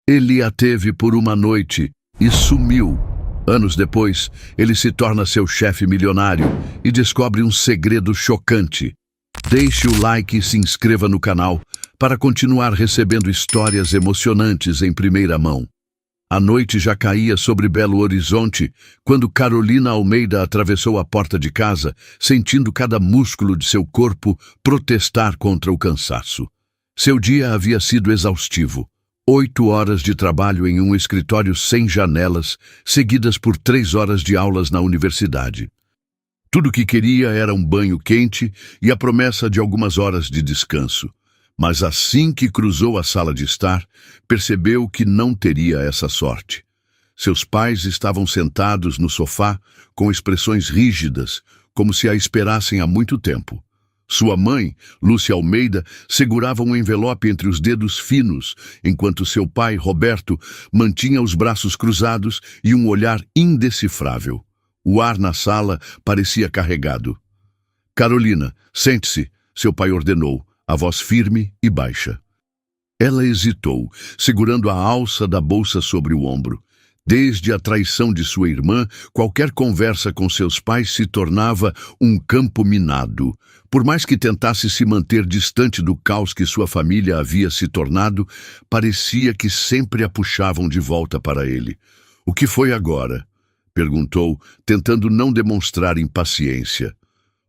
Ele a teve por uma noite e sumiu. Anos depois, ele se torna seu chefe milionário e descobre um segredo chocante. Deixe o like e se inscreva no canal para continuar recebendo histórias emocionantes em primeira mão. A noite já caía sobre Belo Horizonte quando Carolina Almeida atravessou a porta de casa, sentindo cada músculo de seu corpo protestar contra o cansaço. Seu dia havia sido exaustivo. 8 horas de trabalho em um escritório sem janelas, seguidas por 3 horas de aulas na universidade. Tudo o que queria era um banho quente e a promessa de algumas horas de descanso. Mas assim que cruzou a sala de estar, percebeu que não teria essa sorte. Seus pais estavam sentados no sofá, com expressões rígidas, como se a esperassem há muito tempo. Sua mãe, Lúcia Almeida, segurava um envelope entre os dedos finos, enquanto seu pai, Roberto, mantinha os braços cruzados e um olhar indecifrável. O ar na sala parecia carregado. "Carolina, sente-se", seu pai ordenou, a voz firme e baixa. Ela hesitou, segurando a alça da bolsa sobre o ombro. Desde a traição de sua irmã, qualquer conversa com seus pais se tornava um campo minado. Por mais que tentasse se manter distante do caos que sua família havia se tornado, parecia que sempre a puxavam de volta para ele. "O que foi agora?" perguntou, tentando não demonstrar impaciência.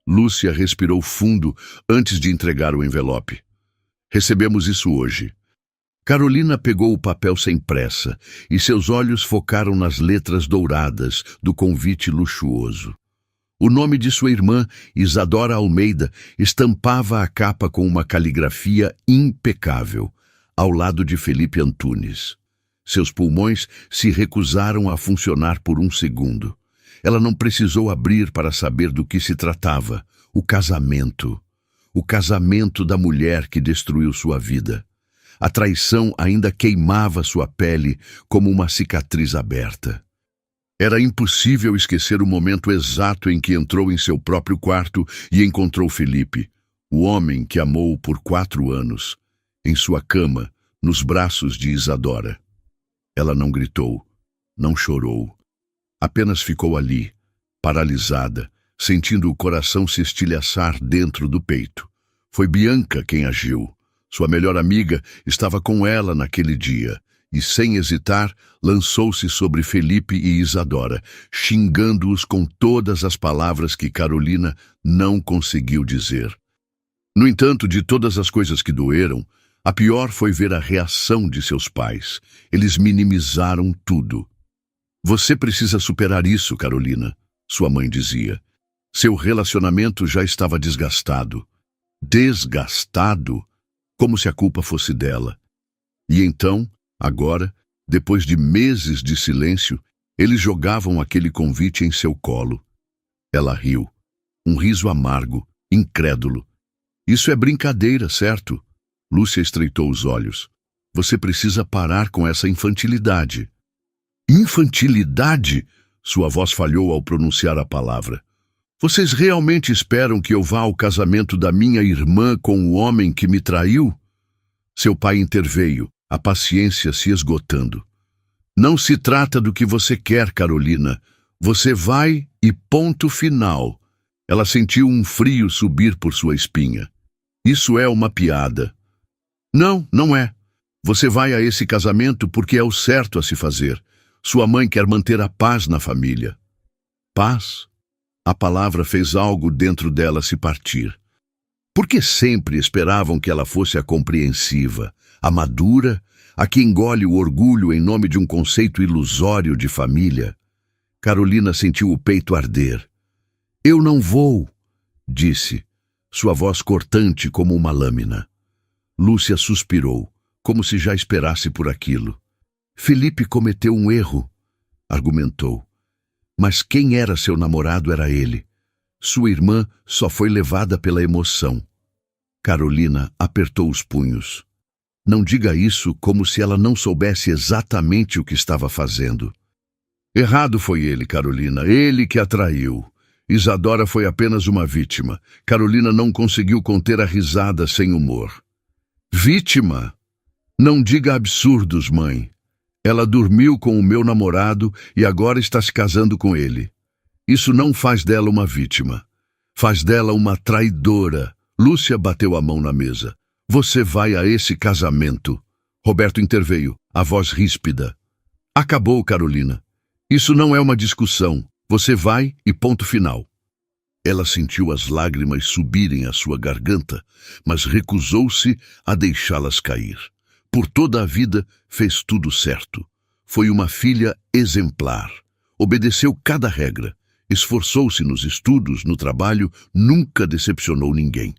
Lúcia respirou fundo antes de entregar o envelope. "Recebemos isso hoje." Carolina pegou o papel sem pressa e seus olhos focaram nas letras douradas do convite luxuoso. O nome de sua irmã, Isadora Almeida, estampava a capa com uma caligrafia impecável, ao lado de Felipe Antunes. Seus pulmões se recusaram a funcionar por um segundo. Ela não precisou abrir para saber do que se tratava. O casamento. O casamento da mulher que destruiu sua vida. A traição ainda queimava sua pele como uma cicatriz aberta. Era impossível esquecer o momento exato em que entrou em seu próprio quarto e encontrou Felipe, o homem que amou por 4 anos, em sua cama, nos braços de Isadora. Ela não gritou, não chorou. Apenas ficou ali, paralisada, sentindo o coração se estilhaçar dentro do peito. Foi Bianca quem agiu. Sua melhor amiga estava com ela naquele dia e, sem hesitar, lançou-se sobre Felipe e Isadora, xingando-os com todas as palavras que Carolina não conseguiu dizer. No entanto, de todas as coisas que doeram, a pior foi ver a reação de seus pais. Eles minimizaram tudo. "Você precisa superar isso, Carolina", sua mãe dizia. Seu relacionamento já estava desgastado. Desgastado? Como se a culpa fosse dela. E então, agora, depois de meses de silêncio, eles jogavam aquele convite em seu colo. Ela riu. Um riso amargo, incrédulo. "Isso é brincadeira, certo?" Lúcia estreitou os olhos. "Você precisa parar com essa infantilidade." "Infantilidade?" Sua voz falhou ao pronunciar a palavra. "Vocês realmente esperam que eu vá ao casamento da minha irmã com o homem que me traiu?" Seu pai interveio, a paciência se esgotando. "Não se trata do que você quer, Carolina. Você vai e ponto final." Ela sentiu um frio subir por sua espinha. "Isso é uma piada." "Não, não é. Você vai a esse casamento porque é o certo a se fazer. Sua mãe quer manter a paz na família." Paz? A palavra fez algo dentro dela se partir. Por que sempre esperavam que ela fosse a compreensiva, a madura, a que engole o orgulho em nome de um conceito ilusório de família? Carolina sentiu o peito arder. "Eu não vou", disse, sua voz cortante como uma lâmina. Lúcia suspirou, como se já esperasse por aquilo. "Felipe cometeu um erro", argumentou. Mas quem era seu namorado era ele. Sua irmã só foi levada pela emoção. Carolina apertou os punhos. Não diga isso como se ela não soubesse exatamente o que estava fazendo. Errado foi ele, Carolina, ele que a traiu. Isadora foi apenas uma vítima. Carolina não conseguiu conter a risada sem humor. Vítima? Não diga absurdos, mãe. Ela dormiu com o meu namorado e agora está se casando com ele. Isso não faz dela uma vítima. Faz dela uma traidora. Lúcia bateu a mão na mesa. Você vai a esse casamento. Roberto interveio, a voz ríspida. Acabou, Carolina. Isso não é uma discussão. Você vai e ponto final. Ela sentiu as lágrimas subirem à sua garganta, mas recusou-se a deixá-las cair. Por toda a vida, fez tudo certo. Foi uma filha exemplar. Obedeceu cada regra. Esforçou-se nos estudos, no trabalho, nunca decepcionou ninguém.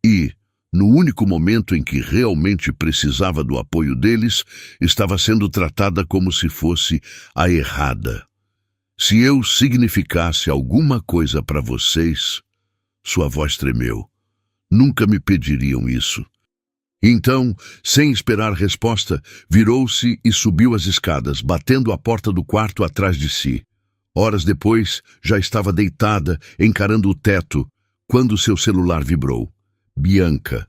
E, no único momento em que realmente precisava do apoio deles, estava sendo tratada como se fosse a errada. Se eu significasse alguma coisa para vocês, sua voz tremeu. Nunca me pediriam isso. Então, sem esperar resposta, virou-se e subiu as escadas, batendo a porta do quarto atrás de si. Horas depois, já estava deitada, encarando o teto, quando seu celular vibrou. Bianca.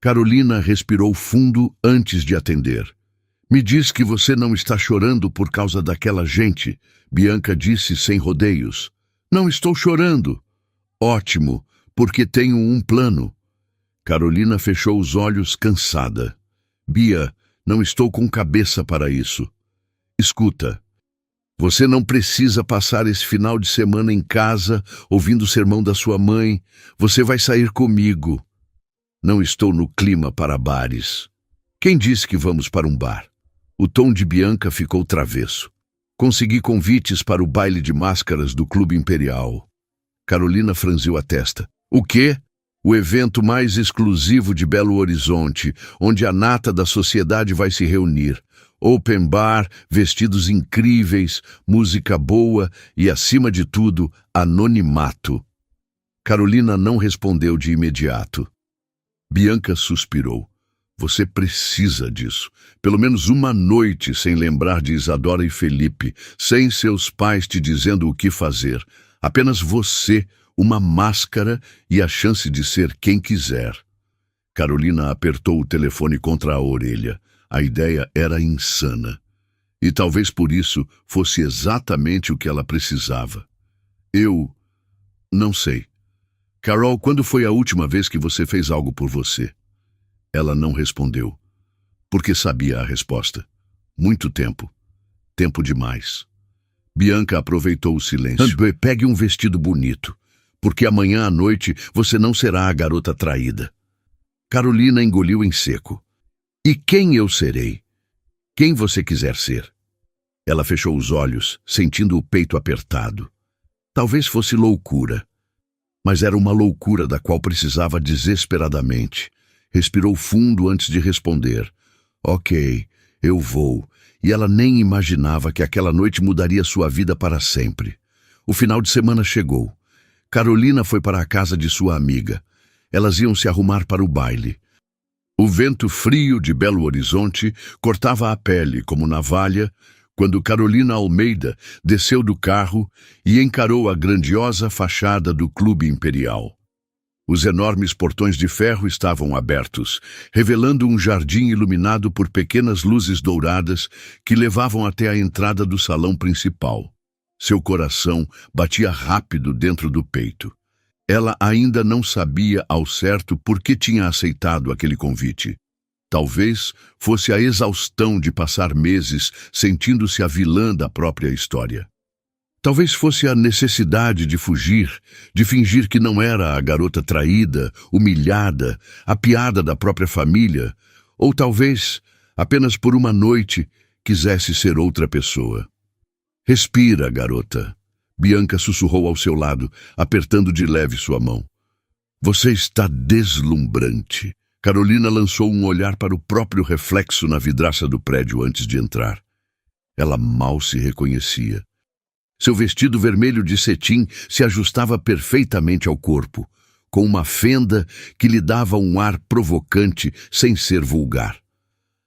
Carolina respirou fundo antes de atender. Me diz que você não está chorando por causa daquela gente, Bianca disse sem rodeios. Não estou chorando. Ótimo, porque tenho um plano. Carolina fechou os olhos cansada. Bia, não estou com cabeça para isso. Escuta, você não precisa passar esse final de semana em casa, ouvindo o sermão da sua mãe. Você vai sair comigo. Não estou no clima para bares. Quem disse que vamos para um bar? O tom de Bianca ficou travesso. Consegui convites para o baile de máscaras do Clube Imperial. Carolina franziu a testa. O quê? O evento mais exclusivo de Belo Horizonte, onde a nata da sociedade vai se reunir. Open bar, vestidos incríveis, música boa e, acima de tudo, anonimato. Carolina não respondeu de imediato. Bianca suspirou. Você precisa disso. Pelo menos uma noite sem lembrar de Isadora e Felipe, sem seus pais te dizendo o que fazer. Apenas você, uma máscara e a chance de ser quem quiser. Carolina apertou o telefone contra a orelha. A ideia era insana. E talvez por isso fosse exatamente o que ela precisava. Eu não sei. Carol, quando foi a última vez que você fez algo por você? Ela não respondeu, porque sabia a resposta. Muito tempo. Tempo demais. Bianca aproveitou o silêncio. Pegue um vestido bonito, porque amanhã à noite você não será a garota traída. Carolina engoliu em seco. E quem eu serei? Quem você quiser ser? Ela fechou os olhos, sentindo o peito apertado. Talvez fosse loucura, mas era uma loucura da qual precisava desesperadamente. Respirou fundo antes de responder. Ok, eu vou. E ela nem imaginava que aquela noite mudaria sua vida para sempre. O final de semana chegou. Carolina foi para a casa de sua amiga. Elas iam se arrumar para o baile. O vento frio de Belo Horizonte cortava a pele como navalha quando Carolina Almeida desceu do carro e encarou a grandiosa fachada do Clube Imperial. Os enormes portões de ferro estavam abertos, revelando um jardim iluminado por pequenas luzes douradas que levavam até a entrada do salão principal. Seu coração batia rápido dentro do peito. Ela ainda não sabia ao certo por que tinha aceitado aquele convite. Talvez fosse a exaustão de passar meses sentindo-se a vilã da própria história. Talvez fosse a necessidade de fugir, de fingir que não era a garota traída, humilhada, a piada da própria família, ou talvez, apenas por uma noite, quisesse ser outra pessoa. Respira, garota. Bianca sussurrou ao seu lado, apertando de leve sua mão. Você está deslumbrante. Carolina lançou um olhar para o próprio reflexo na vidraça do prédio antes de entrar. Ela mal se reconhecia. Seu vestido vermelho de cetim se ajustava perfeitamente ao corpo, com uma fenda que lhe dava um ar provocante sem ser vulgar.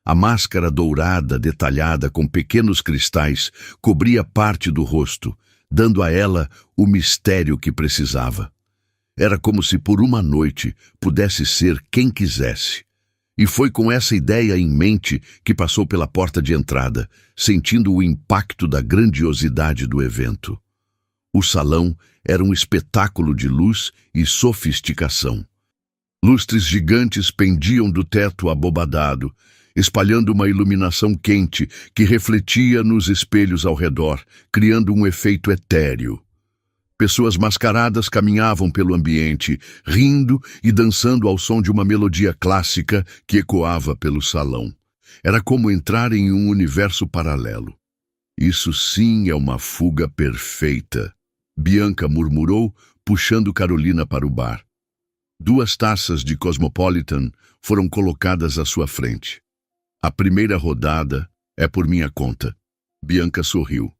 A máscara dourada, detalhada com pequenos cristais, cobria parte do rosto, dando a ela o mistério que precisava. Era como se por uma noite pudesse ser quem quisesse. E foi com essa ideia em mente que passou pela porta de entrada, sentindo o impacto da grandiosidade do evento. O salão era um espetáculo de luz e sofisticação. Lustres gigantes pendiam do teto abobadado, espalhando uma iluminação quente que refletia nos espelhos ao redor, criando um efeito etéreo. Pessoas mascaradas caminhavam pelo ambiente, rindo e dançando ao som de uma melodia clássica que ecoava pelo salão. Era como entrar em um universo paralelo. Isso sim é uma fuga perfeita, Bianca murmurou, puxando Carolina para o bar. 2 taças de Cosmopolitan foram colocadas à sua frente. A primeira rodada é por minha conta. Bianca sorriu.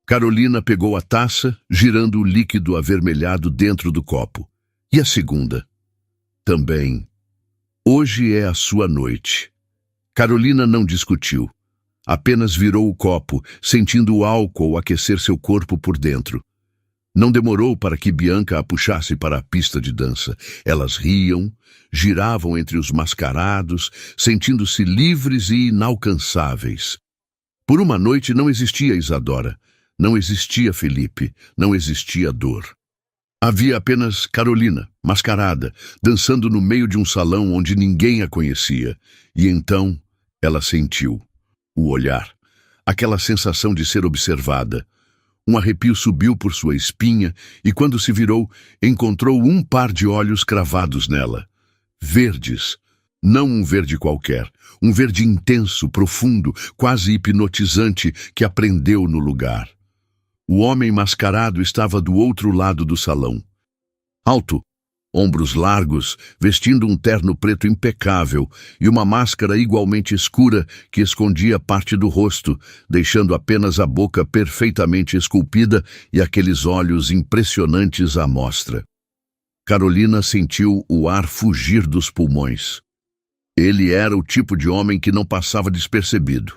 Carolina pegou a taça, girando o líquido avermelhado dentro do copo. E a segunda? Também. Hoje é a sua noite. Carolina não discutiu. Apenas virou o copo, sentindo o álcool aquecer seu corpo por dentro. Não demorou para que Bianca a puxasse para a pista de dança. Elas riam, giravam entre os mascarados, sentindo-se livres e inalcançáveis. Por uma noite não existia Isadora, não existia Felipe, não existia dor. Havia apenas Carolina, mascarada, dançando no meio de um salão onde ninguém a conhecia. E então ela sentiu o olhar, aquela sensação de ser observada. Um arrepio subiu por sua espinha e, quando se virou, encontrou um par de olhos cravados nela. Verdes. Não um verde qualquer. Um verde intenso, profundo, quase hipnotizante, que a prendeu no lugar. O homem mascarado estava do outro lado do salão. Alto, ombros largos, vestindo um terno preto impecável e uma máscara igualmente escura que escondia parte do rosto, deixando apenas a boca perfeitamente esculpida e aqueles olhos impressionantes à mostra. Carolina sentiu o ar fugir dos pulmões. Ele era o tipo de homem que não passava despercebido.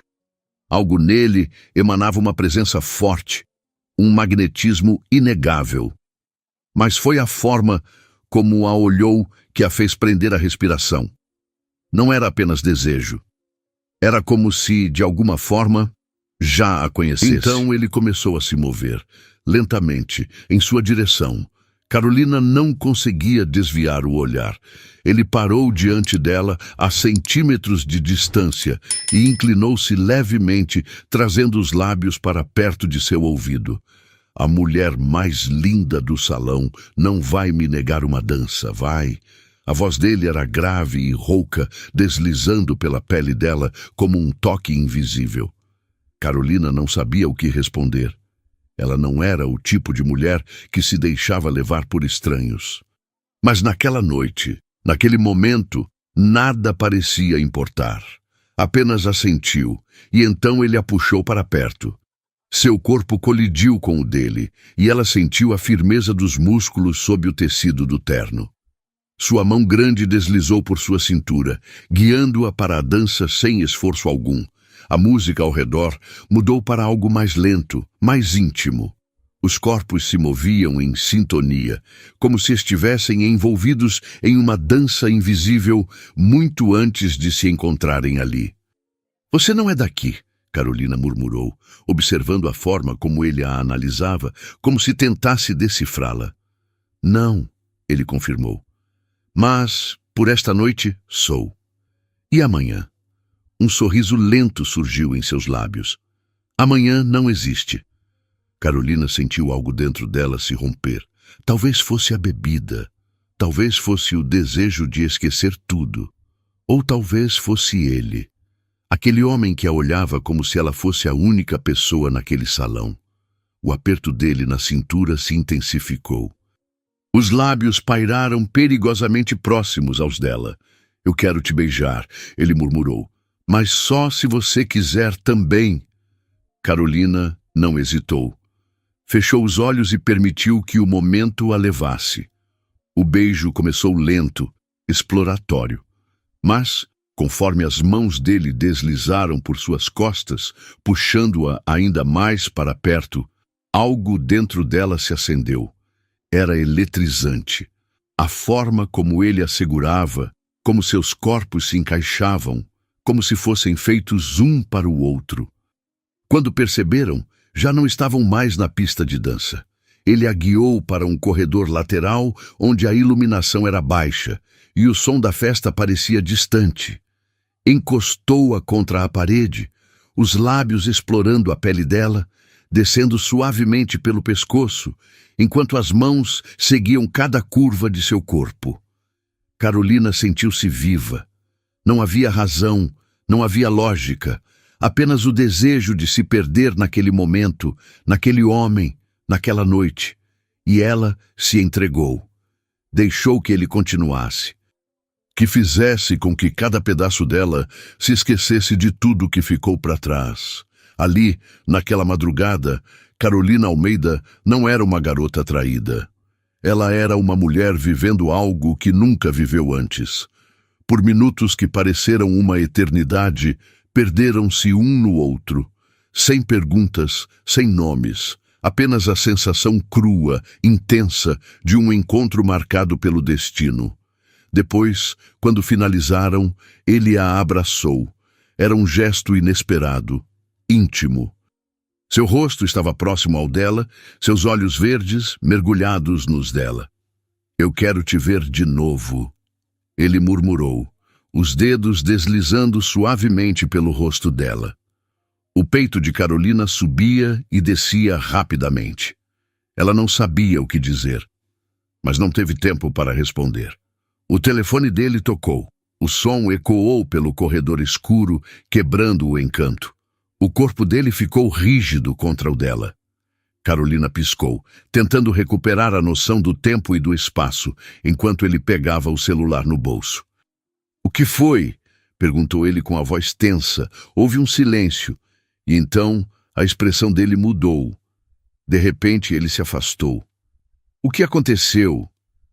Algo nele emanava uma presença forte, um magnetismo inegável. Mas foi a forma como a olhou que a fez prender a respiração. Não era apenas desejo. Era como se, de alguma forma, já a conhecesse. Então ele começou a se mover, lentamente, em sua direção. Carolina não conseguia desviar o olhar. Ele parou diante dela a centímetros de distância e inclinou-se levemente, trazendo os lábios para perto de seu ouvido. A mulher mais linda do salão não vai me negar uma dança, vai? A voz dele era grave e rouca, deslizando pela pele dela como um toque invisível. Carolina não sabia o que responder. Ela não era o tipo de mulher que se deixava levar por estranhos. Mas naquela noite, naquele momento, nada parecia importar. Apenas assentiu, e então ele a puxou para perto. Seu corpo colidiu com o dele, e ela sentiu a firmeza dos músculos sob o tecido do terno. Sua mão grande deslizou por sua cintura, guiando-a para a dança sem esforço algum. A música ao redor mudou para algo mais lento, mais íntimo. Os corpos se moviam em sintonia, como se estivessem envolvidos em uma dança invisível muito antes de se encontrarem ali. "Você não é daqui", Carolina murmurou, observando a forma como ele a analisava, como se tentasse decifrá-la. "Não", ele confirmou. "Mas, por esta noite, sou. E amanhã?" Um sorriso lento surgiu em seus lábios. "Amanhã não existe." Carolina sentiu algo dentro dela se romper. Talvez fosse a bebida. Talvez fosse o desejo de esquecer tudo. Ou talvez fosse ele. Aquele homem que a olhava como se ela fosse a única pessoa naquele salão. O aperto dele na cintura se intensificou. Os lábios pairaram perigosamente próximos aos dela. "Eu quero te beijar", ele murmurou. "Mas só se você quiser também." Carolina não hesitou. Fechou os olhos e permitiu que o momento a levasse. O beijo começou lento, exploratório. Mas, conforme as mãos dele deslizaram por suas costas, puxando-a ainda mais para perto, algo dentro dela se acendeu. Era eletrizante. A forma como ele a segurava, como seus corpos se encaixavam, como se fossem feitos um para o outro. Quando perceberam, já não estavam mais na pista de dança. Ele a guiou para um corredor lateral onde a iluminação era baixa e o som da festa parecia distante. Encostou-a contra a parede, os lábios explorando a pele dela, descendo suavemente pelo pescoço, enquanto as mãos seguiam cada curva de seu corpo. Carolina sentiu-se viva. Não havia razão, não havia lógica, apenas o desejo de se perder naquele momento, naquele homem, naquela noite. E ela se entregou. Deixou que ele continuasse. Que fizesse com que cada pedaço dela se esquecesse de tudo que ficou para trás. Ali, naquela madrugada, Carolina Almeida não era uma garota traída. Ela era uma mulher vivendo algo que nunca viveu antes. Por minutos que pareceram uma eternidade, perderam-se um no outro, sem perguntas, sem nomes, apenas a sensação crua, intensa, de um encontro marcado pelo destino. Depois, quando finalizaram, ele a abraçou. Era um gesto inesperado, íntimo. Seu rosto estava próximo ao dela, seus olhos verdes mergulhados nos dela. "Eu quero te ver de novo", ele murmurou, os dedos deslizando suavemente pelo rosto dela. O peito de Carolina subia e descia rapidamente. Ela não sabia o que dizer, mas não teve tempo para responder. O telefone dele tocou. O som ecoou pelo corredor escuro, quebrando o encanto. O corpo dele ficou rígido contra o dela. Carolina piscou, tentando recuperar a noção do tempo e do espaço, enquanto ele pegava o celular no bolso. "O que foi?" perguntou ele com a voz tensa. Houve um silêncio, e então a expressão dele mudou. De repente ele se afastou. "O que aconteceu?"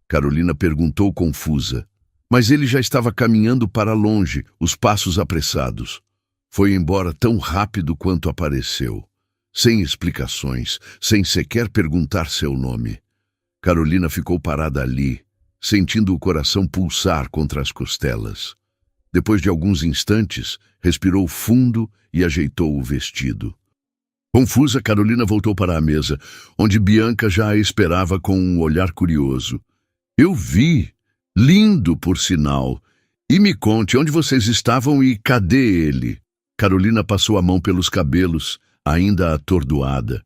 Carolina perguntou confusa. Mas ele já estava caminhando para longe, os passos apressados. Foi embora tão rápido quanto apareceu, sem explicações, sem sequer perguntar seu nome. Carolina ficou parada ali, sentindo o coração pulsar contra as costelas. Depois de alguns instantes, respirou fundo e ajeitou o vestido. Confusa, Carolina voltou para a mesa, onde Bianca já a esperava com um olhar curioso. "Eu vi. Lindo, por sinal. E me conte onde vocês estavam e cadê ele?" Carolina passou a mão pelos cabelos, ainda atordoada.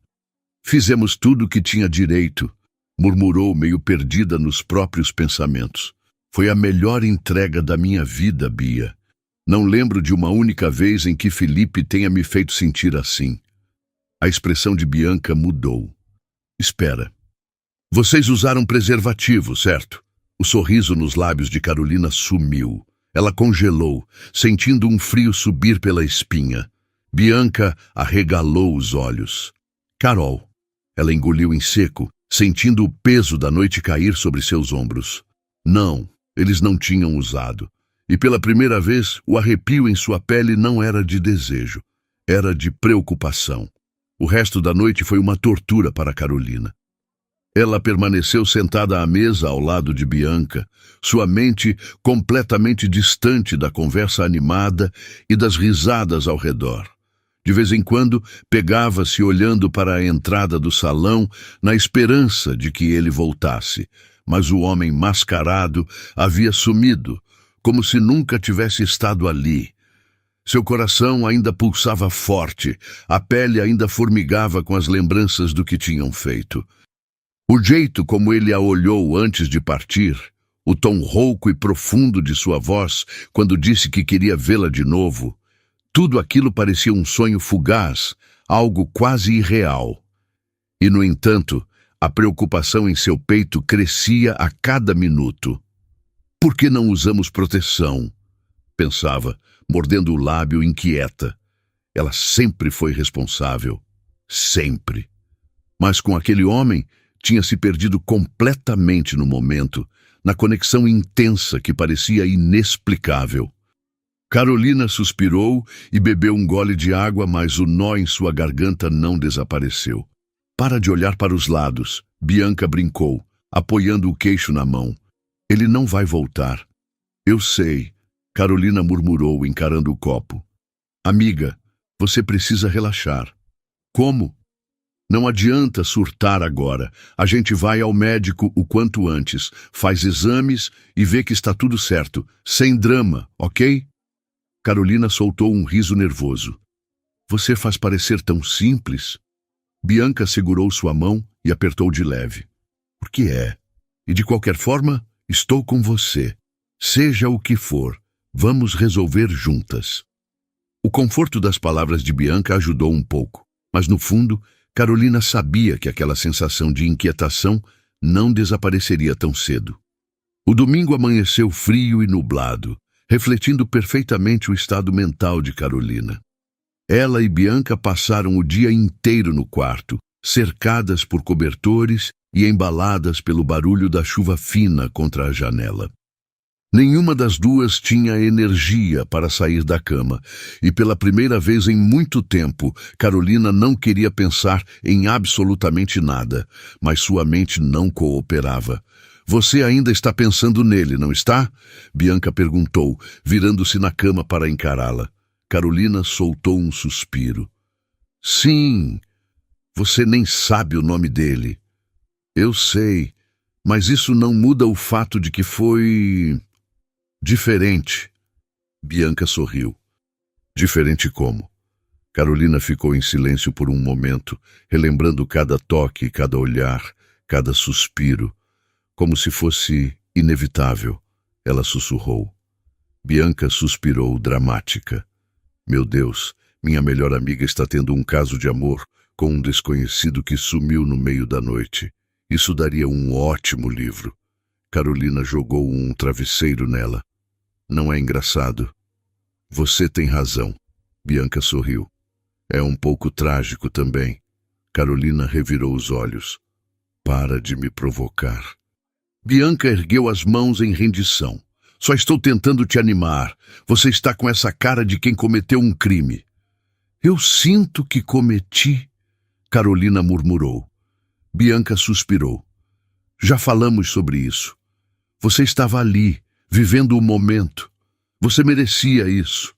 "Fizemos tudo o que tinha direito", murmurou, meio perdida nos próprios pensamentos. "Foi a melhor entrega da minha vida, Bia. Não lembro de uma única vez em que Felipe tenha me feito sentir assim." A expressão de Bianca mudou. "Espera. Vocês usaram preservativo, certo?" O sorriso nos lábios de Carolina sumiu. Ela congelou, sentindo um frio subir pela espinha. Bianca arregalou os olhos. "Carol." Ela engoliu em seco, sentindo o peso da noite cair sobre seus ombros. Não, eles não tinham usado. E pela primeira vez, o arrepio em sua pele não era de desejo, era de preocupação. O resto da noite foi uma tortura para Carolina. Ela permaneceu sentada à mesa ao lado de Bianca, sua mente completamente distante da conversa animada e das risadas ao redor. De vez em quando, pegava-se olhando para a entrada do salão na esperança de que ele voltasse, mas o homem mascarado havia sumido, como se nunca tivesse estado ali. Seu coração ainda pulsava forte, a pele ainda formigava com as lembranças do que tinham feito. O jeito como ele a olhou antes de partir, o tom rouco e profundo de sua voz quando disse que queria vê-la de novo, tudo aquilo parecia um sonho fugaz, algo quase irreal. E, no entanto, a preocupação em seu peito crescia a cada minuto. "Por que não usamos proteção?" pensava, mordendo o lábio inquieta. Ela sempre foi responsável. Sempre. Mas com aquele homem, tinha se perdido completamente no momento, na conexão intensa que parecia inexplicável. Carolina suspirou e bebeu um gole de água, mas o nó em sua garganta não desapareceu. "Para de olhar para os lados", Bianca brincou, apoiando o queixo na mão. "Ele não vai voltar." Eu sei, Carolina murmurou, encarando o copo. Amiga, você precisa relaxar. Como? Não adianta surtar agora. A gente vai ao médico o quanto antes, faz exames e vê que está tudo certo, sem drama, ok? Carolina soltou um riso nervoso. Você faz parecer tão simples. Bianca segurou sua mão e apertou de leve. Por que é? E de qualquer forma, estou com você. Seja o que for, vamos resolver juntas. O conforto das palavras de Bianca ajudou um pouco, mas no fundo, Carolina sabia que aquela sensação de inquietação não desapareceria tão cedo. O domingo amanheceu frio e nublado, refletindo perfeitamente o estado mental de Carolina. Ela e Bianca passaram o dia inteiro no quarto, cercadas por cobertores e embaladas pelo barulho da chuva fina contra a janela. Nenhuma das duas tinha energia para sair da cama, e pela primeira vez em muito tempo, Carolina não queria pensar em absolutamente nada, mas sua mente não cooperava. Você ainda está pensando nele, não está? Bianca perguntou, virando-se na cama para encará-la. Carolina soltou um suspiro. Sim, você nem sabe o nome dele. Eu sei, mas isso não muda o fato de que foi diferente. Bianca sorriu. Diferente como? Carolina ficou em silêncio por um momento, relembrando cada toque, cada olhar, cada suspiro, como se fosse inevitável. Ela sussurrou. Bianca suspirou, dramática. Meu Deus, minha melhor amiga está tendo um caso de amor com um desconhecido que sumiu no meio da noite. Isso daria um ótimo livro. Carolina jogou um travesseiro nela. Não é engraçado. Você tem razão. Bianca sorriu. É um pouco trágico também. Carolina revirou os olhos. Para de me provocar. Bianca ergueu as mãos em rendição. Só estou tentando te animar. Você está com essa cara de quem cometeu um crime. Eu sinto que cometi, Carolina murmurou. Bianca suspirou. Já falamos sobre isso. Você estava ali, vivendo o momento. Você merecia isso.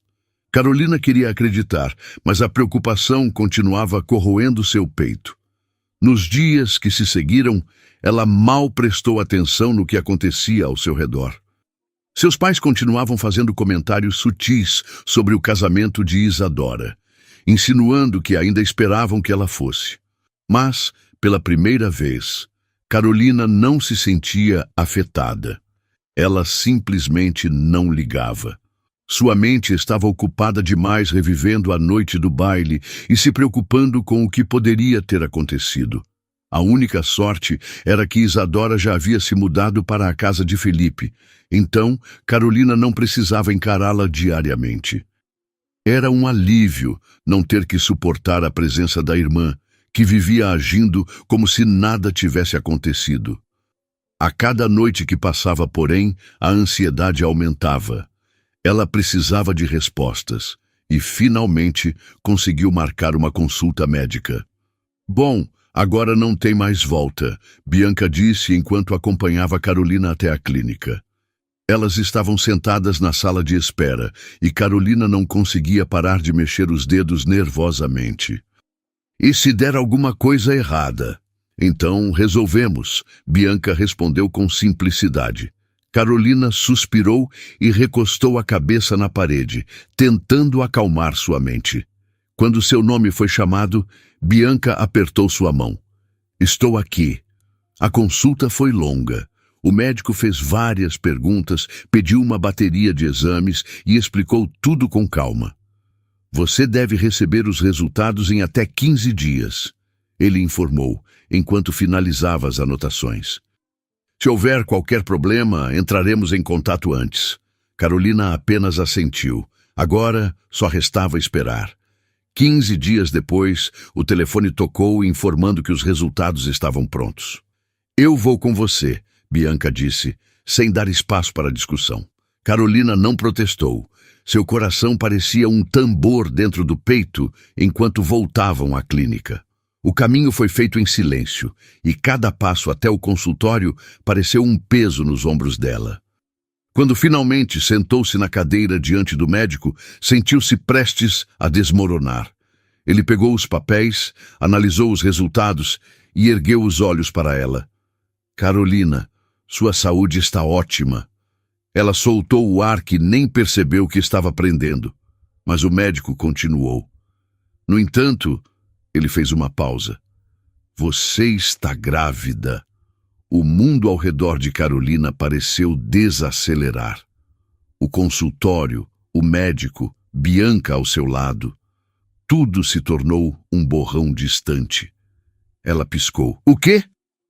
Carolina queria acreditar, mas a preocupação continuava corroendo seu peito. Nos dias que se seguiram, ela mal prestou atenção no que acontecia ao seu redor. Seus pais continuavam fazendo comentários sutis sobre o casamento de Isadora, insinuando que ainda esperavam que ela fosse. Mas, pela primeira vez, Carolina não se sentia afetada. Ela simplesmente não ligava. Sua mente estava ocupada demais revivendo a noite do baile e se preocupando com o que poderia ter acontecido. A única sorte era que Isadora já havia se mudado para a casa de Felipe, então Carolina não precisava encará-la diariamente. Era um alívio não ter que suportar a presença da irmã, que vivia agindo como se nada tivesse acontecido. A cada noite que passava, porém, a ansiedade aumentava. Ela precisava de respostas e, finalmente, conseguiu marcar uma consulta médica. Bom, agora não tem mais volta, Bianca disse enquanto acompanhava Carolina até a clínica. Elas estavam sentadas na sala de espera e Carolina não conseguia parar de mexer os dedos nervosamente. E se der alguma coisa errada? Então resolvemos, Bianca respondeu com simplicidade. Carolina suspirou e recostou a cabeça na parede, tentando acalmar sua mente. Quando seu nome foi chamado, Bianca apertou sua mão. Estou aqui. A consulta foi longa. O médico fez várias perguntas, pediu uma bateria de exames e explicou tudo com calma. Você deve receber os resultados em até 15 dias, ele informou, enquanto finalizava as anotações. Se houver qualquer problema, entraremos em contato antes. Carolina apenas assentiu. Agora só restava esperar. 15 dias depois, o telefone tocou informando que os resultados estavam prontos. Eu vou com você, Bianca disse, sem dar espaço para discussão. Carolina não protestou. Seu coração parecia um tambor dentro do peito enquanto voltavam à clínica. O caminho foi feito em silêncio, e cada passo até o consultório pareceu um peso nos ombros dela. Quando finalmente sentou-se na cadeira diante do médico, sentiu-se prestes a desmoronar. Ele pegou os papéis, analisou os resultados e ergueu os olhos para ela. Carolina, sua saúde está ótima. Ela soltou o ar que nem percebeu que estava prendendo, mas o médico continuou. No entanto, ele fez uma pausa. Você está grávida. O mundo ao redor de Carolina pareceu desacelerar. O consultório, o médico, Bianca ao seu lado. Tudo se tornou um borrão distante. Ela piscou. O quê?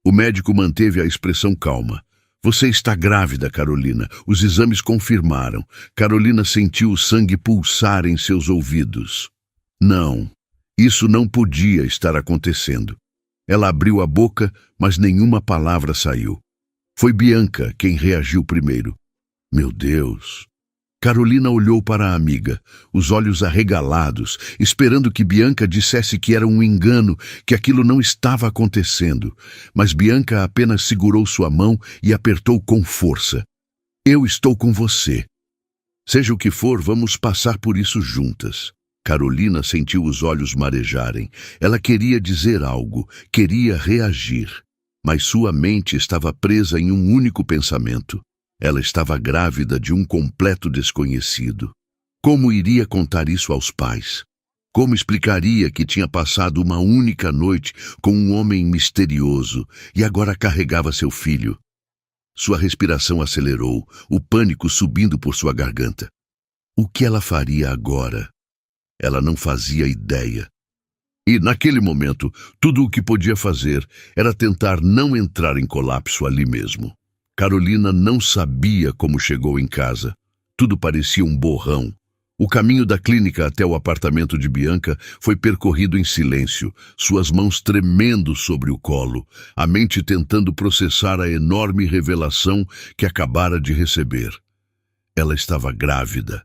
O médico manteve a expressão calma. Você está grávida, Carolina. Os exames confirmaram. Carolina sentiu o sangue pulsar em seus ouvidos. Não, isso não podia estar acontecendo. Ela abriu a boca, mas nenhuma palavra saiu. Foi Bianca quem reagiu primeiro. Meu Deus! Carolina olhou para a amiga, os olhos arregalados, esperando que Bianca dissesse que era um engano, que aquilo não estava acontecendo. Mas Bianca apenas segurou sua mão e apertou com força. Eu estou com você. Seja o que for, vamos passar por isso juntas. Carolina sentiu os olhos marejarem. Ela queria dizer algo, queria reagir. Mas sua mente estava presa em um único pensamento. Ela estava grávida de um completo desconhecido. Como iria contar isso aos pais? Como explicaria que tinha passado uma única noite com um homem misterioso e agora carregava seu filho? Sua respiração acelerou, o pânico subindo por sua garganta. O que ela faria agora? Ela não fazia ideia. E, naquele momento, tudo o que podia fazer era tentar não entrar em colapso ali mesmo. Carolina não sabia como chegou em casa. Tudo parecia um borrão. O caminho da clínica até o apartamento de Bianca foi percorrido em silêncio, suas mãos tremendo sobre o colo, a mente tentando processar a enorme revelação que acabara de receber. Ela estava grávida.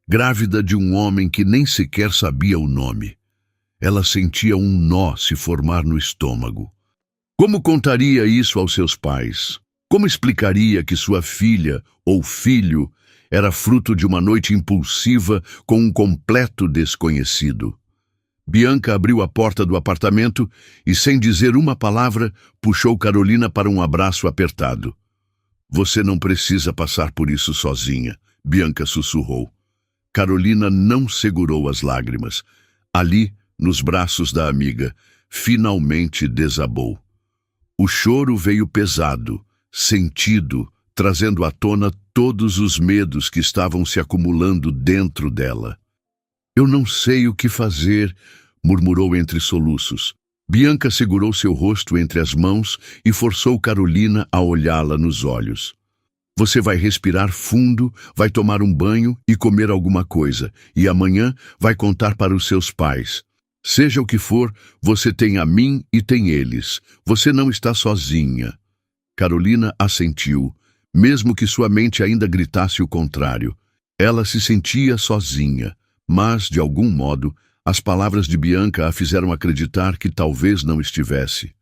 Grávida de um homem que nem sequer sabia o nome. Ela sentia um nó se formar no estômago. Como contaria isso aos seus pais? Como explicaria que sua filha ou filho era fruto de uma noite impulsiva com um completo desconhecido? Bianca abriu a porta do apartamento e, sem dizer uma palavra, puxou Carolina para um abraço apertado. Você não precisa passar por isso sozinha, Bianca sussurrou. Carolina não segurou as lágrimas. Ali, nos braços da amiga, finalmente desabou. O choro veio pesado, sentido, trazendo à tona todos os medos que estavam se acumulando dentro dela. Eu não sei o que fazer, murmurou entre soluços. Bianca segurou seu rosto entre as mãos e forçou Carolina a olhá-la nos olhos. Você vai respirar fundo, vai tomar um banho e comer alguma coisa, e amanhã vai contar para os seus pais. Seja o que for, você tem a mim e tem eles. Você não está sozinha. Carolina assentiu, mesmo que sua mente ainda gritasse o contrário. Ela se sentia sozinha, mas, de algum modo, as palavras de Bianca a fizeram acreditar que talvez não estivesse.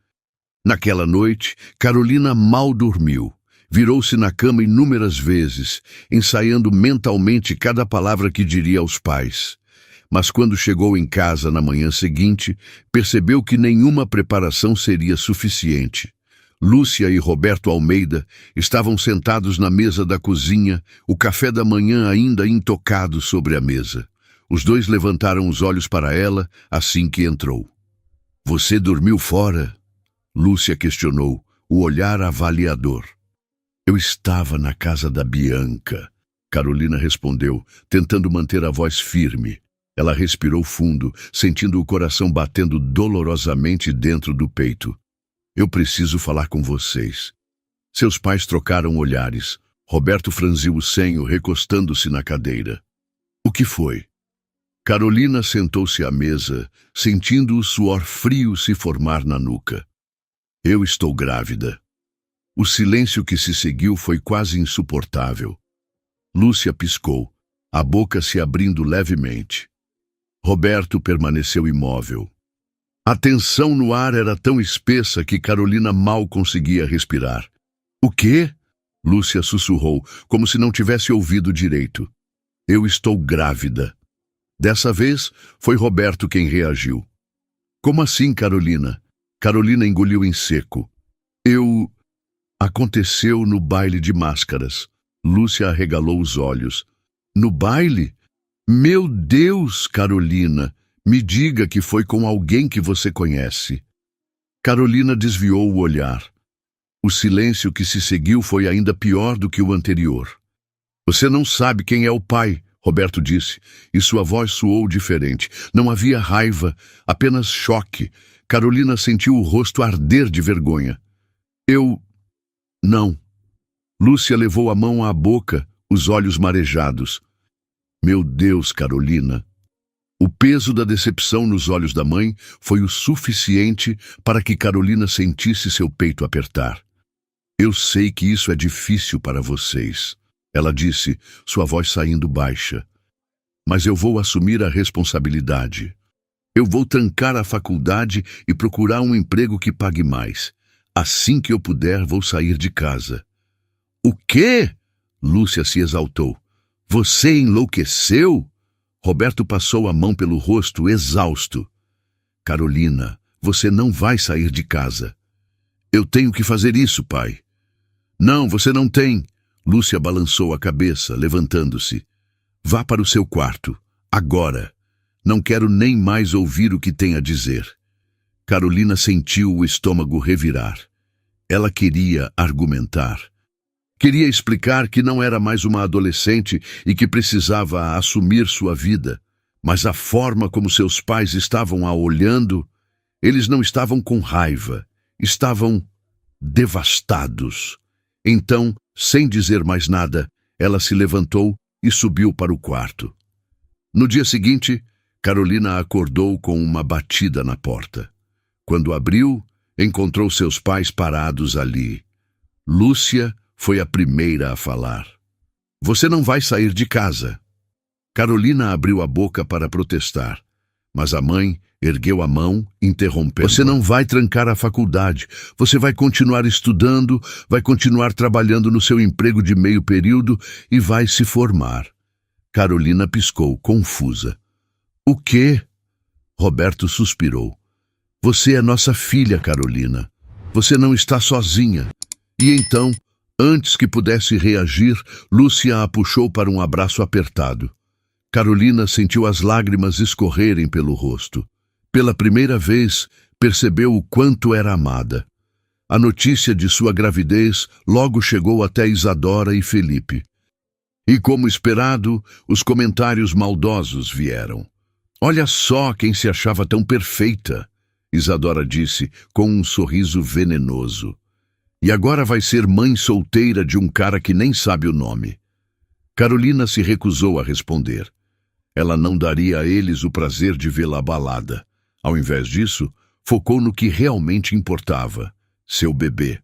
Naquela noite, Carolina mal dormiu. Virou-se na cama inúmeras vezes, ensaiando mentalmente cada palavra que diria aos pais. Mas quando chegou em casa na manhã seguinte, percebeu que nenhuma preparação seria suficiente. Lúcia e Roberto Almeida estavam sentados na mesa da cozinha, o café da manhã ainda intocado sobre a mesa. Os dois levantaram os olhos para ela assim que entrou. Você dormiu fora? Lúcia questionou, o olhar avaliador. Eu estava na casa da Bianca, Carolina respondeu, tentando manter a voz firme. Ela respirou fundo, sentindo o coração batendo dolorosamente dentro do peito. Eu preciso falar com vocês. Seus pais trocaram olhares. Roberto franziu o senho, recostando-se na cadeira. O que foi? Carolina sentou-se à mesa, sentindo o suor frio se formar na nuca. Eu estou grávida. O silêncio que se seguiu foi quase insuportável. Lúcia piscou, a boca se abrindo levemente. Roberto permaneceu imóvel. A tensão no ar era tão espessa que Carolina mal conseguia respirar. O quê? Lúcia sussurrou, como se não tivesse ouvido direito. Eu estou grávida. Dessa vez, foi Roberto quem reagiu. Como assim, Carolina? Carolina engoliu em seco. Aconteceu no baile de máscaras. Lúcia arregalou os olhos. No baile? Meu Deus, Carolina! Me diga que foi com alguém que você conhece. Carolina desviou o olhar. O silêncio que se seguiu foi ainda pior do que o anterior. Você não sabe quem é o pai, Roberto disse, e sua voz soou diferente. Não havia raiva, apenas choque. Carolina sentiu o rosto arder de vergonha. Não. Lúcia levou a mão à boca, os olhos marejados. Meu Deus, Carolina. O peso da decepção nos olhos da mãe foi o suficiente para que Carolina sentisse seu peito apertar. Eu sei que isso é difícil para vocês, ela disse, sua voz saindo baixa. Mas eu vou assumir a responsabilidade. Eu vou trancar a faculdade e procurar um emprego que pague mais. Assim que eu puder, vou sair de casa. O quê? Lúcia se exaltou. Você enlouqueceu? Roberto passou a mão pelo rosto, exausto. Carolina, você não vai sair de casa. Eu tenho que fazer isso, pai. Não, você não tem. Lúcia balançou a cabeça, levantando-se. Vá para o seu quarto, agora. Não quero nem mais ouvir o que tem a dizer. Carolina sentiu o estômago revirar. Ela queria argumentar. Queria explicar que não era mais uma adolescente e que precisava assumir sua vida. Mas a forma como seus pais estavam a olhando, eles não estavam com raiva, estavam devastados. Então, sem dizer mais nada, ela se levantou e subiu para o quarto. No dia seguinte, Carolina acordou com uma batida na porta. Quando abriu, encontrou seus pais parados ali. Lúcia foi a primeira a falar. Você não vai sair de casa. Carolina abriu a boca para protestar, mas a mãe ergueu a mão, interrompendo. Você não vai trancar a faculdade. Você vai continuar estudando, vai continuar trabalhando no seu emprego de meio período e vai se formar. Carolina piscou, confusa. O quê? Roberto suspirou. Você é nossa filha, Carolina. Você não está sozinha. E então, antes que pudesse reagir, Lúcia a puxou para um abraço apertado. Carolina sentiu as lágrimas escorrerem pelo rosto. Pela primeira vez, percebeu o quanto era amada. A notícia de sua gravidez logo chegou até Isadora e Felipe. E, como esperado, os comentários maldosos vieram. Olha só quem se achava tão perfeita, Isadora disse, com um sorriso venenoso. E agora vai ser mãe solteira de um cara que nem sabe o nome. Carolina se recusou a responder. Ela não daria a eles o prazer de vê-la abalada. Ao invés disso, focou no que realmente importava, seu bebê.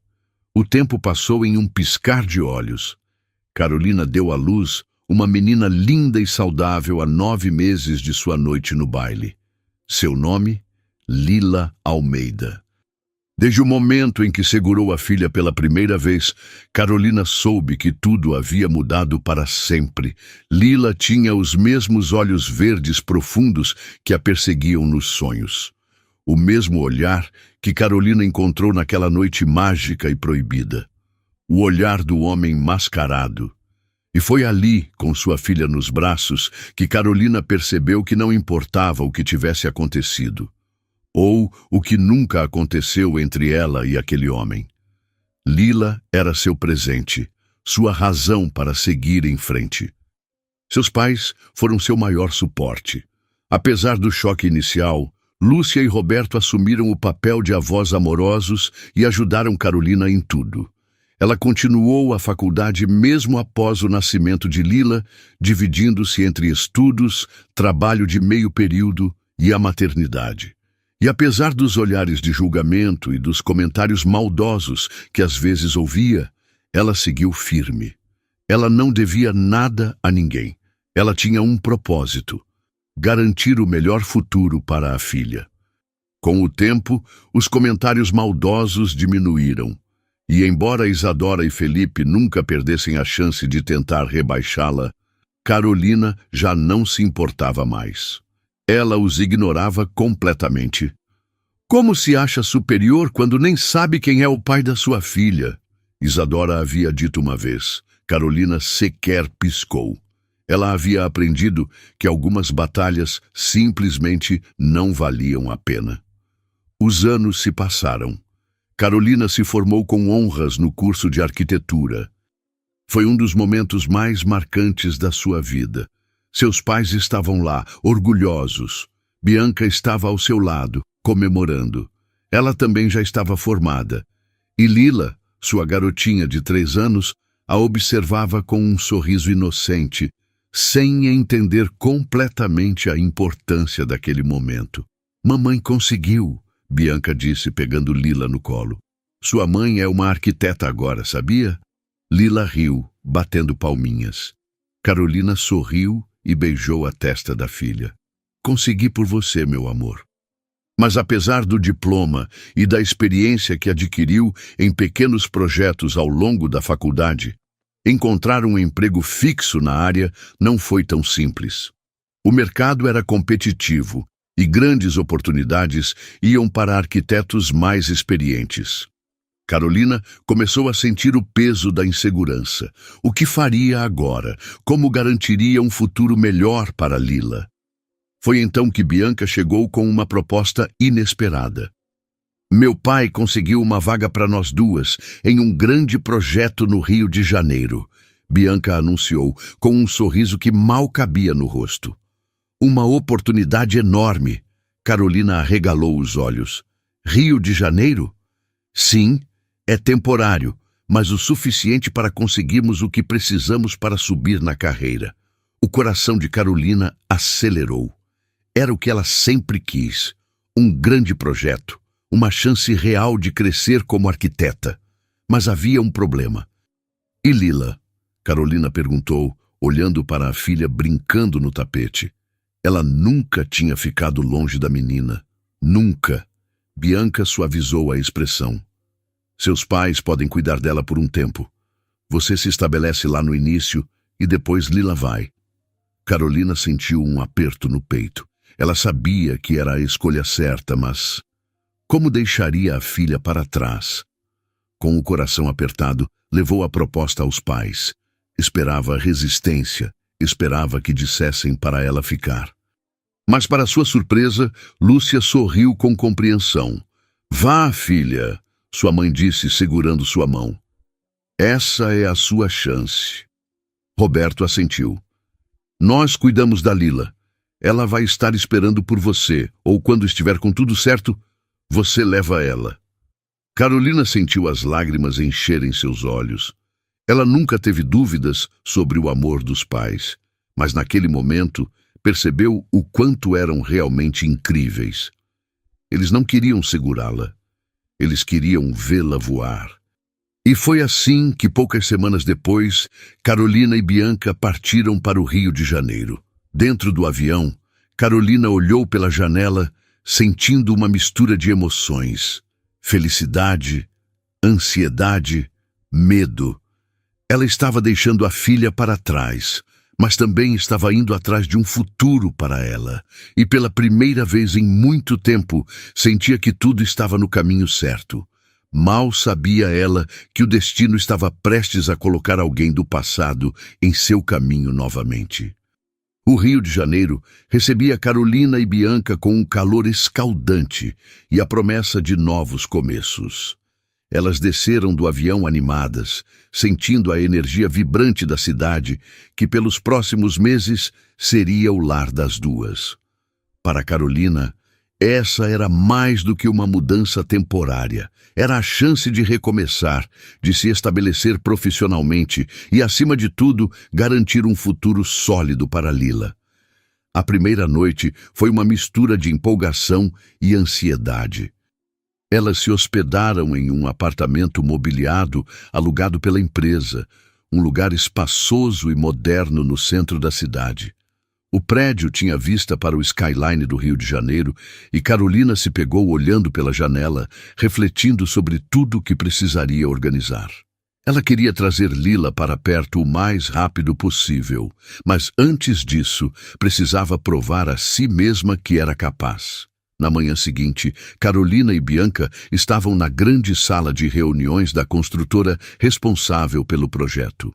O tempo passou em um piscar de olhos. Carolina deu à luz uma menina linda e saudável a 9 meses de sua noite no baile. Seu nome? Lila Almeida. Desde o momento em que segurou a filha pela primeira vez, Carolina soube que tudo havia mudado para sempre. Lila tinha os mesmos olhos verdes profundos que a perseguiam nos sonhos. O mesmo olhar que Carolina encontrou naquela noite mágica e proibida. O olhar do homem mascarado. E foi ali, com sua filha nos braços, que Carolina percebeu que não importava o que tivesse acontecido. Ou o que nunca aconteceu entre ela e aquele homem. Lila era seu presente, sua razão para seguir em frente. Seus pais foram seu maior suporte. Apesar do choque inicial, Lúcia e Roberto assumiram o papel de avós amorosos e ajudaram Carolina em tudo. Ela continuou a faculdade mesmo após o nascimento de Lila, dividindo-se entre estudos, trabalho de meio período e a maternidade. E apesar dos olhares de julgamento e dos comentários maldosos que às vezes ouvia, ela seguiu firme. Ela não devia nada a ninguém. Ela tinha um propósito: garantir o melhor futuro para a filha. Com o tempo, os comentários maldosos diminuíram. E embora Isadora e Felipe nunca perdessem a chance de tentar rebaixá-la, Carolina já não se importava mais. Ela os ignorava completamente. Como se acha superior quando nem sabe quem é o pai da sua filha? Isadora havia dito uma vez. Carolina sequer piscou. Ela havia aprendido que algumas batalhas simplesmente não valiam a pena. Os anos se passaram. Carolina se formou com honras no curso de arquitetura. Foi um dos momentos mais marcantes da sua vida. Seus pais estavam lá, orgulhosos. Bianca estava ao seu lado, comemorando. Ela também já estava formada. E Lila, sua garotinha de 3 anos, a observava com um sorriso inocente, sem entender completamente a importância daquele momento. "Mamãe conseguiu", Bianca disse, pegando Lila no colo. "Sua mãe é uma arquiteta agora, sabia?" Lila riu, batendo palminhas. Carolina sorriu e beijou a testa da filha. "Consegui por você, meu amor." Mas apesar do diploma e da experiência que adquiriu em pequenos projetos ao longo da faculdade, encontrar um emprego fixo na área não foi tão simples. O mercado era competitivo e grandes oportunidades iam para arquitetos mais experientes. Carolina começou a sentir o peso da insegurança. O que faria agora? Como garantiria um futuro melhor para Lila? Foi então que Bianca chegou com uma proposta inesperada. "Meu pai conseguiu uma vaga para nós duas em um grande projeto no Rio de Janeiro", Bianca anunciou, com um sorriso que mal cabia no rosto. "Uma oportunidade enorme." Carolina arregalou os olhos. "Rio de Janeiro?" "Sim, é temporário, mas o suficiente para conseguirmos o que precisamos para subir na carreira." O coração de Carolina acelerou. Era o que ela sempre quis, um grande projeto, uma chance real de crescer como arquiteta. Mas havia um problema. "E Lila?" Carolina perguntou, olhando para a filha brincando no tapete. Ela nunca tinha ficado longe da menina. Nunca. Bianca suavizou a expressão. "Seus pais podem cuidar dela por um tempo. Você se estabelece lá no início e depois Lila vai." Carolina sentiu um aperto no peito. Ela sabia que era a escolha certa, mas como deixaria a filha para trás? Com o coração apertado, levou a proposta aos pais. Esperava resistência, esperava que dissessem para ela ficar. Mas, para sua surpresa, Lúcia sorriu com compreensão. "Vá, filha", sua mãe disse, segurando sua mão. "Essa é a sua chance." Roberto assentiu. "Nós cuidamos da Lila. Ela vai estar esperando por você, ou quando estiver com tudo certo, você leva ela." Carolina sentiu as lágrimas encherem seus olhos. Ela nunca teve dúvidas sobre o amor dos pais, mas naquele momento percebeu o quanto eram realmente incríveis. Eles não queriam segurá-la, eles queriam vê-la voar. E foi assim que, poucas semanas depois, Carolina e Bianca partiram para o Rio de Janeiro. Dentro do avião, Carolina olhou pela janela, sentindo uma mistura de emoções: felicidade, ansiedade, medo. Ela estava deixando a filha para trás, mas também estava indo atrás de um futuro para ela. E pela primeira vez em muito tempo, sentia que tudo estava no caminho certo. Mal sabia ela que o destino estava prestes a colocar alguém do passado em seu caminho novamente. O Rio de Janeiro recebia Carolina e Bianca com um calor escaldante e a promessa de novos começos. Elas desceram do avião animadas, sentindo a energia vibrante da cidade, que pelos próximos meses seria o lar das duas. Para Carolina, essa era mais do que uma mudança temporária. Era a chance de recomeçar, de se estabelecer profissionalmente e, acima de tudo, garantir um futuro sólido para Lila. A primeira noite foi uma mistura de empolgação e ansiedade. Elas se hospedaram em um apartamento mobiliado alugado pela empresa, um lugar espaçoso e moderno no centro da cidade. O prédio tinha vista para o skyline do Rio de Janeiro e Carolina se pegou olhando pela janela, refletindo sobre tudo o que precisaria organizar. Ela queria trazer Lila para perto o mais rápido possível, mas antes disso, precisava provar a si mesma que era capaz. Na manhã seguinte, Carolina e Bianca estavam na grande sala de reuniões da construtora responsável pelo projeto.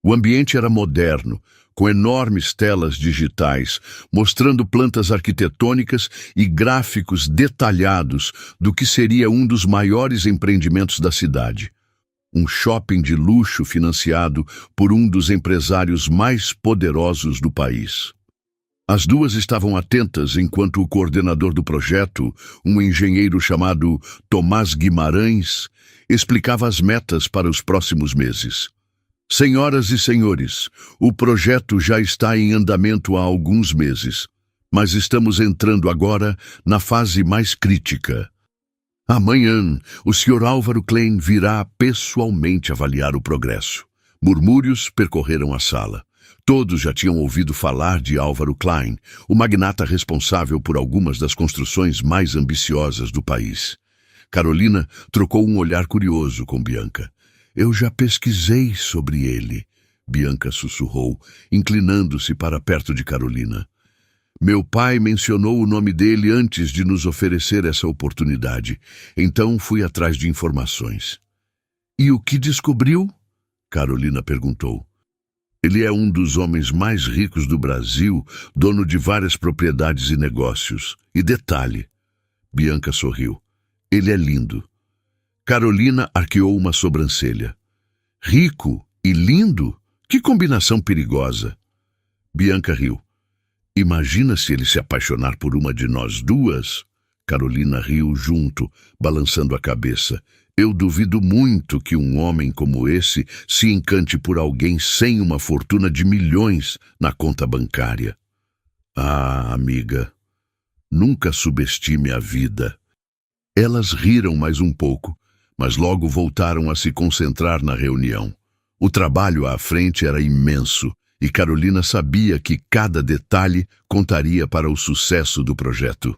O ambiente era moderno, com enormes telas digitais, mostrando plantas arquitetônicas e gráficos detalhados do que seria um dos maiores empreendimentos da cidade. Um shopping de luxo financiado por um dos empresários mais poderosos do país. As duas estavam atentas enquanto o coordenador do projeto, um engenheiro chamado Tomás Guimarães, explicava as metas para os próximos meses. Senhoras e senhores, o projeto já está em andamento há alguns meses, mas estamos entrando agora na fase mais crítica. Amanhã, o Sr. Álvaro Klein virá pessoalmente avaliar o progresso. Murmúrios percorreram a sala. Todos já tinham ouvido falar de Álvaro Klein, o magnata responsável por algumas das construções mais ambiciosas do país. Carolina trocou um olhar curioso com Bianca. Eu já pesquisei sobre ele, Bianca sussurrou, inclinando-se para perto de Carolina. Meu pai mencionou o nome dele antes de nos oferecer essa oportunidade, então fui atrás de informações. E o que descobriu? Carolina perguntou. Ele é um dos homens mais ricos do Brasil, dono de várias propriedades e negócios. E detalhe, Bianca sorriu, ele é lindo. Carolina arqueou uma sobrancelha. Rico e lindo? Que combinação perigosa. Bianca riu. Imagina se ele se apaixonar por uma de nós duas? Carolina riu junto, balançando a cabeça. Eu duvido muito que um homem como esse se encante por alguém sem uma fortuna de milhões na conta bancária. Ah, amiga, nunca subestime a vida. Elas riram mais um pouco, mas logo voltaram a se concentrar na reunião. O trabalho à frente era imenso, e Carolina sabia que cada detalhe contaria para o sucesso do projeto.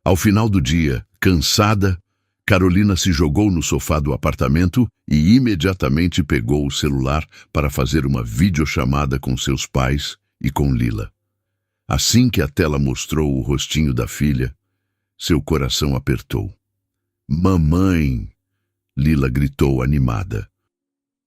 Ao final do dia, cansada, Carolina se jogou no sofá do apartamento e imediatamente pegou o celular para fazer uma videochamada com seus pais e com Lila. Assim que a tela mostrou o rostinho da filha, seu coração apertou. Mamãe! Lila gritou animada.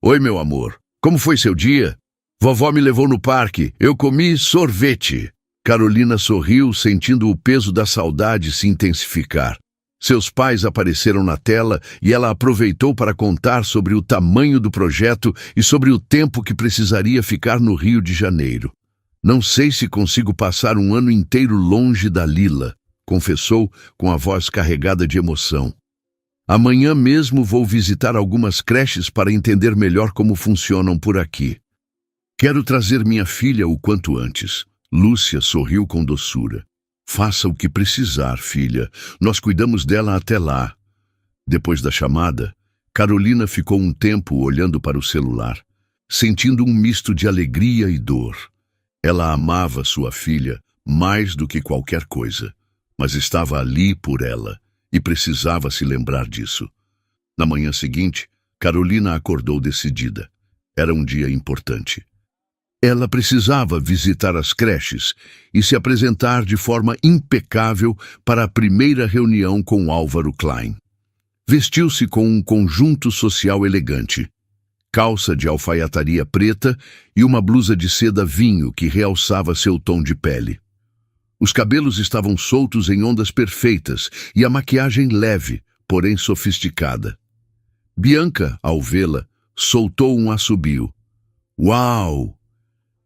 Oi, meu amor. Como foi seu dia? Vovó me levou no parque. Eu comi sorvete. Carolina sorriu, sentindo o peso da saudade se intensificar. Seus pais apareceram na tela e ela aproveitou para contar sobre o tamanho do projeto e sobre o tempo que precisaria ficar no Rio de Janeiro. Não sei se consigo passar um ano inteiro longe da Lila, confessou com a voz carregada de emoção. Amanhã mesmo vou visitar algumas creches para entender melhor como funcionam por aqui. Quero trazer minha filha o quanto antes. Lúcia sorriu com doçura. Faça o que precisar, filha. Nós cuidamos dela até lá. Depois da chamada, Carolina ficou um tempo olhando para o celular, sentindo um misto de alegria e dor. Ela amava sua filha mais do que qualquer coisa, mas estava ali por ela e precisava se lembrar disso. Na manhã seguinte, Carolina acordou decidida. Era um dia importante. Ela precisava visitar as creches e se apresentar de forma impecável para a primeira reunião com Álvaro Klein. Vestiu-se com um conjunto social elegante, calça de alfaiataria preta e uma blusa de seda vinho que realçava seu tom de pele. Os cabelos estavam soltos em ondas perfeitas e a maquiagem leve, porém sofisticada. Bianca, ao vê-la, soltou um assobio. Uau!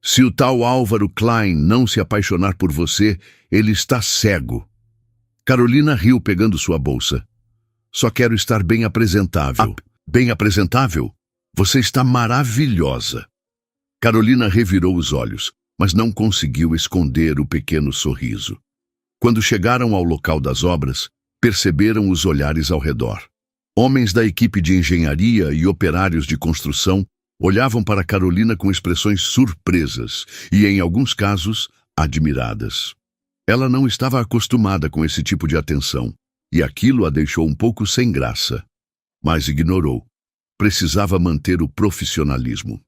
Se o tal Álvaro Klein não se apaixonar por você, ele está cego. Carolina riu pegando sua bolsa. Só quero estar bem apresentável. Bem apresentável? Você está maravilhosa. Carolina revirou os olhos, mas não conseguiu esconder o pequeno sorriso. Quando chegaram ao local das obras, perceberam os olhares ao redor. Homens da equipe de engenharia e operários de construção olhavam para Carolina com expressões surpresas e, em alguns casos, admiradas. Ela não estava acostumada com esse tipo de atenção, e aquilo a deixou um pouco sem graça. Mas ignorou. Precisava manter o profissionalismo.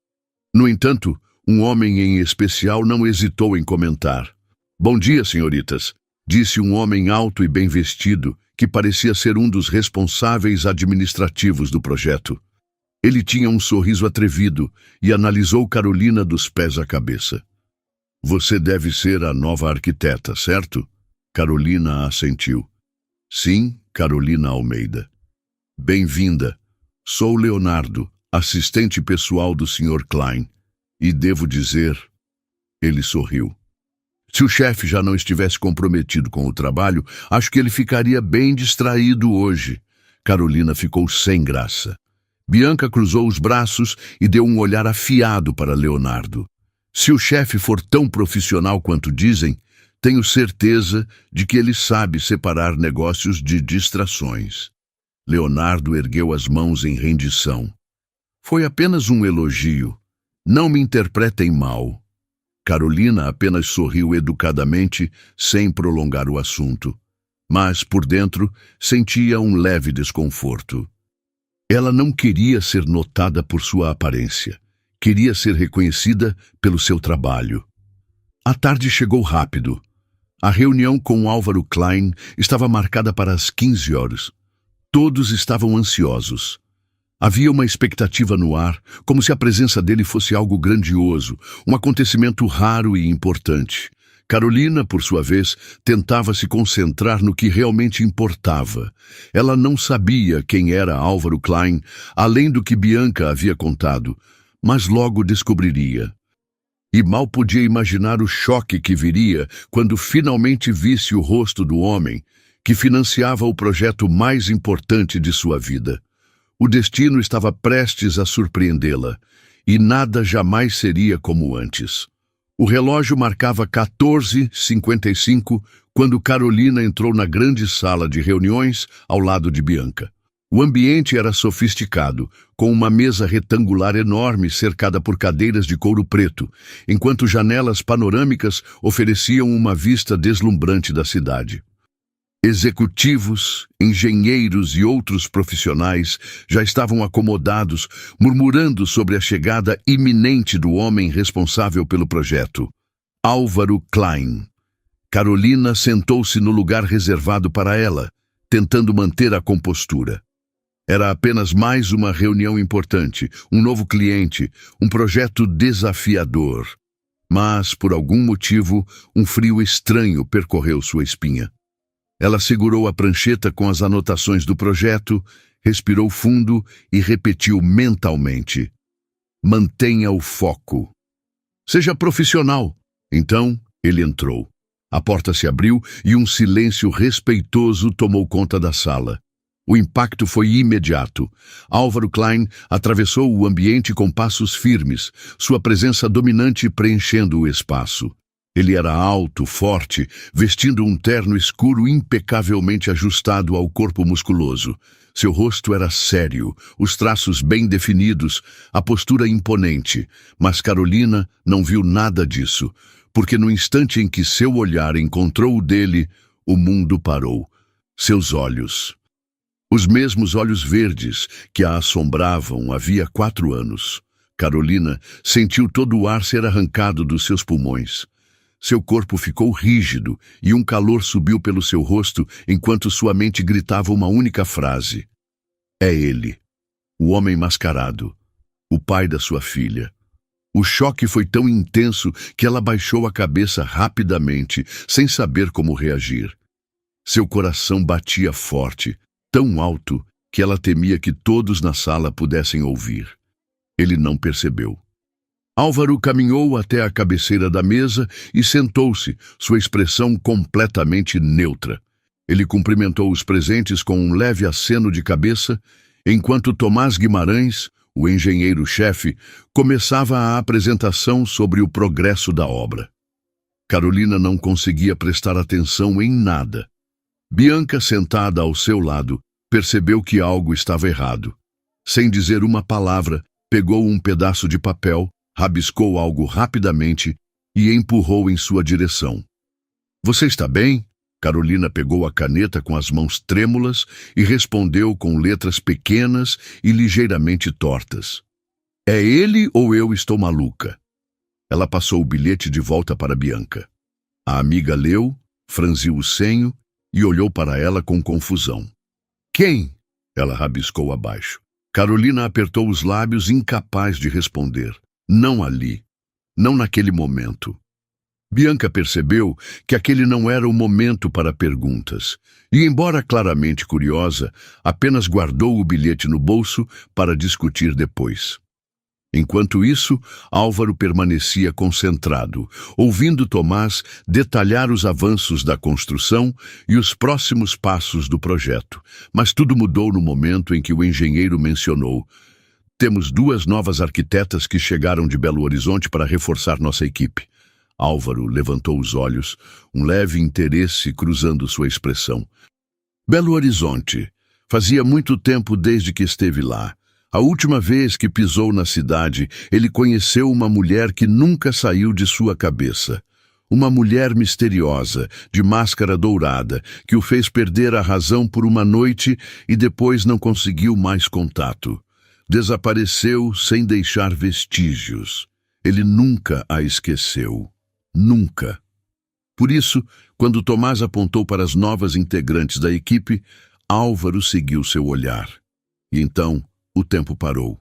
No entanto, um homem em especial não hesitou em comentar. "Bom dia, senhoritas", disse um homem alto e bem vestido, que parecia ser um dos responsáveis administrativos do projeto. Ele tinha um sorriso atrevido e analisou Carolina dos pés à cabeça. "Você deve ser a nova arquiteta, certo?" Carolina assentiu. "Sim, Carolina Almeida." "Bem-vinda. Sou Leonardo, assistente pessoal do Sr. Klein. E devo dizer..." Ele sorriu. Se o chefe já não estivesse comprometido com o trabalho, acho que ele ficaria bem distraído hoje. Carolina ficou sem graça. Bianca cruzou os braços e deu um olhar afiado para Leonardo. Se o chefe for tão profissional quanto dizem, tenho certeza de que ele sabe separar negócios de distrações. Leonardo ergueu as mãos em rendição. Foi apenas um elogio. Não me interpretem mal. Carolina apenas sorriu educadamente, sem prolongar o assunto. Mas, por dentro, sentia um leve desconforto. Ela não queria ser notada por sua aparência. Queria ser reconhecida pelo seu trabalho. A tarde chegou rápido. A reunião com Álvaro Klein estava marcada para as 15 horas. Todos estavam ansiosos. Havia uma expectativa no ar, como se a presença dele fosse algo grandioso, um acontecimento raro e importante. Carolina, por sua vez, tentava se concentrar no que realmente importava. Ela não sabia quem era Álvaro Klein, além do que Bianca havia contado, mas logo descobriria. E mal podia imaginar o choque que viria quando finalmente visse o rosto do homem que financiava o projeto mais importante de sua vida. O destino estava prestes a surpreendê-la, e nada jamais seria como antes. O relógio marcava 14h55 quando Carolina entrou na grande sala de reuniões ao lado de Bianca. O ambiente era sofisticado, com uma mesa retangular enorme cercada por cadeiras de couro preto, enquanto janelas panorâmicas ofereciam uma vista deslumbrante da cidade. Executivos, engenheiros e outros profissionais já estavam acomodados, murmurando sobre a chegada iminente do homem responsável pelo projeto, Álvaro Klein. Carolina sentou-se no lugar reservado para ela, tentando manter a compostura. Era apenas mais uma reunião importante, um novo cliente, um projeto desafiador. Mas, por algum motivo, um frio estranho percorreu sua espinha. Ela segurou a prancheta com as anotações do projeto, respirou fundo e repetiu mentalmente: "Mantenha o foco. Seja profissional." Então, ele entrou. A porta se abriu e um silêncio respeitoso tomou conta da sala. O impacto foi imediato. Álvaro Klein atravessou o ambiente com passos firmes, sua presença dominante preenchendo o espaço. Ele era alto, forte, vestindo um terno escuro impecavelmente ajustado ao corpo musculoso. Seu rosto era sério, os traços bem definidos, a postura imponente. Mas Carolina não viu nada disso, porque no instante em que seu olhar encontrou o dele, o mundo parou. Seus olhos. Os mesmos olhos verdes que a assombravam havia 4 anos. Carolina sentiu todo o ar ser arrancado dos seus pulmões. Seu corpo ficou rígido e um calor subiu pelo seu rosto enquanto sua mente gritava uma única frase. É ele, o homem mascarado, o pai da sua filha. O choque foi tão intenso que ela baixou a cabeça rapidamente, sem saber como reagir. Seu coração batia forte, tão alto que ela temia que todos na sala pudessem ouvir. Ele não percebeu. Álvaro caminhou até a cabeceira da mesa e sentou-se, sua expressão completamente neutra. Ele cumprimentou os presentes com um leve aceno de cabeça, enquanto Tomás Guimarães, o engenheiro-chefe, começava a apresentação sobre o progresso da obra. Carolina não conseguia prestar atenção em nada. Bianca, sentada ao seu lado, percebeu que algo estava errado. Sem dizer uma palavra, pegou um pedaço de papel, rabiscou algo rapidamente e empurrou em sua direção. Você está bem? Carolina pegou a caneta com as mãos trêmulas e respondeu com letras pequenas e ligeiramente tortas. É ele ou eu estou maluca? Ela passou o bilhete de volta para Bianca. A amiga leu, franziu o senho e olhou para ela com confusão. Quem? Ela rabiscou abaixo. Carolina apertou os lábios, incapaz de responder. Não ali. Não naquele momento. Bianca percebeu que aquele não era o momento para perguntas, e, embora claramente curiosa, apenas guardou o bilhete no bolso para discutir depois. Enquanto isso, Álvaro permanecia concentrado, ouvindo Tomás detalhar os avanços da construção e os próximos passos do projeto. Mas tudo mudou no momento em que o engenheiro mencionou: temos 2 novas arquitetas que chegaram de Belo Horizonte para reforçar nossa equipe. Álvaro levantou os olhos, um leve interesse cruzando sua expressão. Belo Horizonte. Fazia muito tempo desde que esteve lá. A última vez que pisou na cidade, ele conheceu uma mulher que nunca saiu de sua cabeça. Uma mulher misteriosa, de máscara dourada, que o fez perder a razão por uma noite e depois não conseguiu mais contato. Desapareceu sem deixar vestígios. Ele nunca a esqueceu. Nunca. Por isso, quando Tomás apontou para as novas integrantes da equipe, Álvaro seguiu seu olhar. E então, o tempo parou.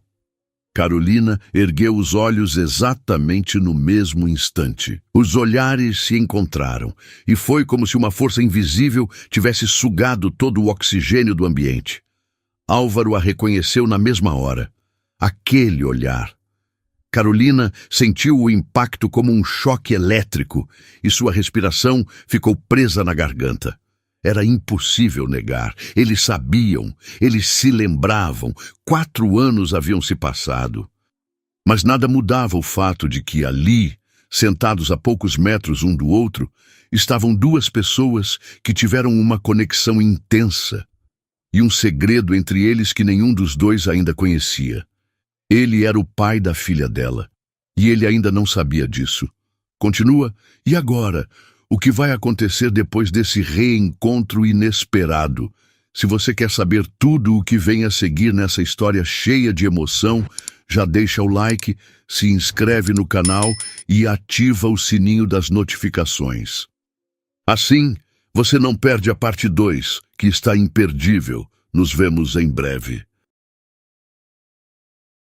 Carolina ergueu os olhos exatamente no mesmo instante. Os olhares se encontraram, e foi como se uma força invisível tivesse sugado todo o oxigênio do ambiente. Álvaro a reconheceu na mesma hora. Aquele olhar. Carolina sentiu o impacto como um choque elétrico e sua respiração ficou presa na garganta. Era impossível negar. Eles sabiam, eles se lembravam. 4 anos haviam se passado. Mas nada mudava o fato de que ali, sentados a poucos metros um do outro, estavam 2 pessoas que tiveram uma conexão intensa e um segredo entre eles que nenhum dos 2 ainda conhecia. Ele era o pai da filha dela, e ele ainda não sabia disso. Continua, e agora? O que vai acontecer depois desse reencontro inesperado? Se você quer saber tudo o que vem a seguir nessa história cheia de emoção, já deixa o like, se inscreve no canal e ativa o sininho das notificações. Assim, você não perde a parte 2, que está imperdível. Nos vemos em breve.